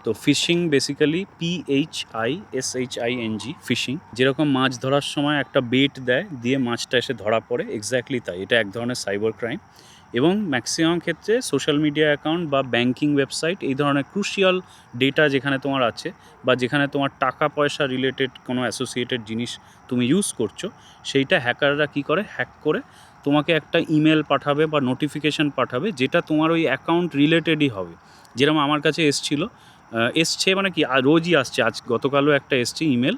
তো fishing basically PHISHING fishing, যেরকম মাছ ধরার সময় একটা বেট দেয় দিয়ে মাছটা এসে ধরা পড়ে, এক্স্যাক্টলি তাই। এটা এক ধরনের সাইবার ক্রাইম এবং ম্যাক্সিমাম ক্ষেত্রে সোশ্যাল মিডিয়া অ্যাকাউন্ট বা ব্যাঙ্কিং ওয়েবসাইট, এই ধরনের ক্রুশিয়াল ডেটা যেখানে তোমার আছে বা যেখানে তোমার টাকা পয়সা রিলেটেড কোনো অ্যাসোসিয়েটেড জিনিস তুমি ইউজ করছো, সেইটা হ্যাকাররা কী করে, হ্যাক করে তোমাকে একটা ইমেল পাঠাবে বা নোটিফিকেশান পাঠাবে যেটা তোমার ওই অ্যাকাউন্ট রিলেটেডই হবে। যেরকম আমার কাছে এসছে মানে কি রোজই আসছে, আজ গতকালও একটা এসছে ইমেল,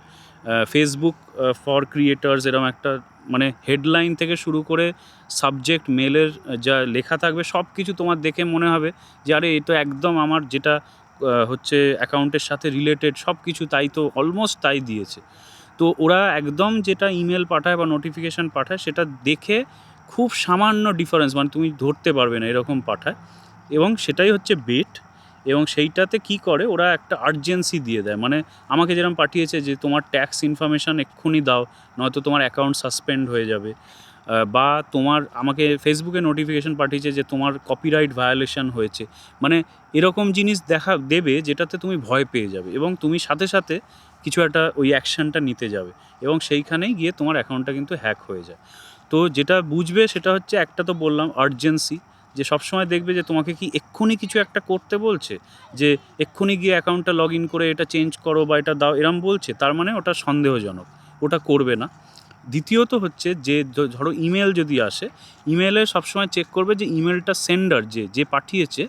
ফেসবুক ফর ক্রিয়েটার্স, এরকম একটা মানে হেডলাইন থেকে শুরু করে সাবজেক্ট মেলের যা লেখা থাকবে সব কিছু তোমার দেখে মনে হবে যে আরে এ তো একদম আমার যেটা হচ্ছে অ্যাকাউন্টের সাথে রিলেটেড সব কিছু, তাই তো অলমোস্ট তাই দিয়েছে। তো ওরা একদম যেটা ইমেল পাঠায় বা নোটিফিকেশান পাঠায় সেটা দেখে খুব সামান্য ডিফারেন্স, মানে তুমি ধরতে পারবে না এরকম পাঠায়, এবং সেটাই হচ্ছে বেট। এবং সেইটাতে কি করে, ওরা একটা আর্জেন্সি দিয়ে দেয়, মানে আমাকে যেরকম পাঠিয়েছে যে তোমার ট্যাক্স ইনফরমেশান এক্ষুনি দাও, নয়তো তোমার অ্যাকাউন্ট সাসপেন্ড হয়ে যাবে, বা আমাকে ফেসবুকে নোটিফিকেশান পাঠিয়েছে যে তোমার কপিরাইট ভায়োলেশন হয়েছে, মানে এরকম জিনিস দেবে যেটাতে তুমি ভয় পেয়ে যাবে এবং তুমি সাথে সাথে কিছু একটা ওই অ্যাকশানটা নিতে যাবে এবং সেইখানেই গিয়ে তোমার অ্যাকাউন্টটা কিন্তু হ্যাক হয়ে যায়। তো যেটা বুঝবে সেটা হচ্ছে, একটা তো বললাম আর্জেন্সি, যে সবসময় দেখবে যে তোমাকে কি এক্ষুনি কিছু একটা করতে বলছে, যে এক্ষুনি গিয়ে অ্যাকাউন্টটা লগ ইন করে এটা চেঞ্জ করো বা এটা দাও এরম বলছে, তার মানে ওটা সন্দেহজনক, ওটা করবে না। দ্বিতীয়ত হচ্ছে যে ধরো ইমেল যদি আসে, ইমেলে সবসময় চেক করবে যে ইমেলটা সেন্ডার যে পাঠিয়েছে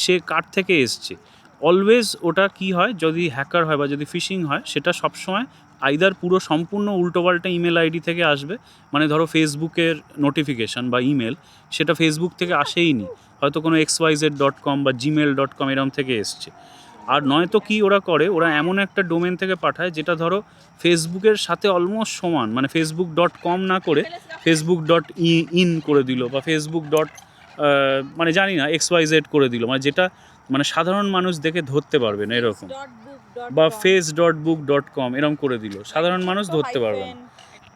সে কার থেকে এসছে। অলওয়েজ ওটা কি হয়, যদি হ্যাকার হয় বা যদি ফিশিং হয়, সেটা সবসময় আইদার পুরো সম্পূর্ণ উল্টোপাল্টা ইমেল আইডি থেকে আসবে, মানে ধরো ফেসবুকের নোটিফিকেশান বা ইমেল, সেটা ফেসবুক থেকে আসেই নি, হয়তো কোনো xyz.com বা gmail.com এরম থেকে এসছে। আর নয়তো কি ওরা করে, ওরা এমন একটা ডোমেন থেকে পাঠায় যেটা ধরো ফেসবুকের সাথে অলমোস্ট সমান, মানে facebook.com না করে facebook.in করে দিল বা facebook. মানে জানি না xyz করে দিল, মানে যেটা মানে সাধারণ মানুষ দেখে ধরতে পারবে না এরকম, বা face.book.com এরকম করে দিল, সাধারণ মানুষ ধরতে পারবে না।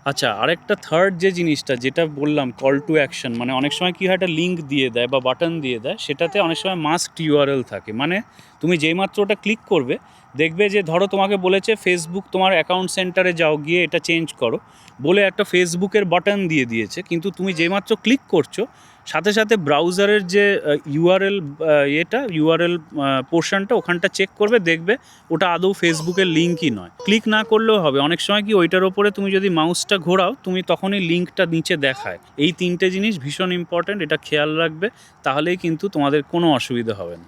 আচ্ছা, আরেকটা থার্ড যে জিনিসটা যেটা বললাম, কল টু অ্যাকশন, মানে অনেক সময় কী হয়, একটা লিঙ্ক দিয়ে দেয় বা বাটন দিয়ে দেয়, সেটাতে অনেক সময় মাস্কড ইউআরএল থাকে, মানে তুমি যেইমাত্র ওটা ক্লিক করবে দেখবে যে ধরো তোমাকে বলেছে ফেসবুক তোমার অ্যাকাউন্ট সেন্টারে যাও, গিয়ে এটা চেঞ্জ করো বলে একটা ফেসবুকের বাটন দিয়ে দিয়েছে, কিন্তু তুমি যেইমাত্র ক্লিক করছো সাথে সাথে ব্রাউজারের যে ইউআরএল পোর্শনটা ওখানটা চেক করবে, দেখবে ওটা আদৌ ফেসবুকের লিঙ্কই নয়। ক্লিক না করলেও হবে, অনেক সময় কি ওইটার ওপরে তুমি যদি মাউসটা ঘোরাও তুমি তখনই লিঙ্কটা নিচে দেখায়। এই তিনটে জিনিস ভীষণ ইম্পর্ট্যান্ট, এটা খেয়াল রাখবে, তাহলেই কিন্তু তোমাদের কোনো অসুবিধা হবে না।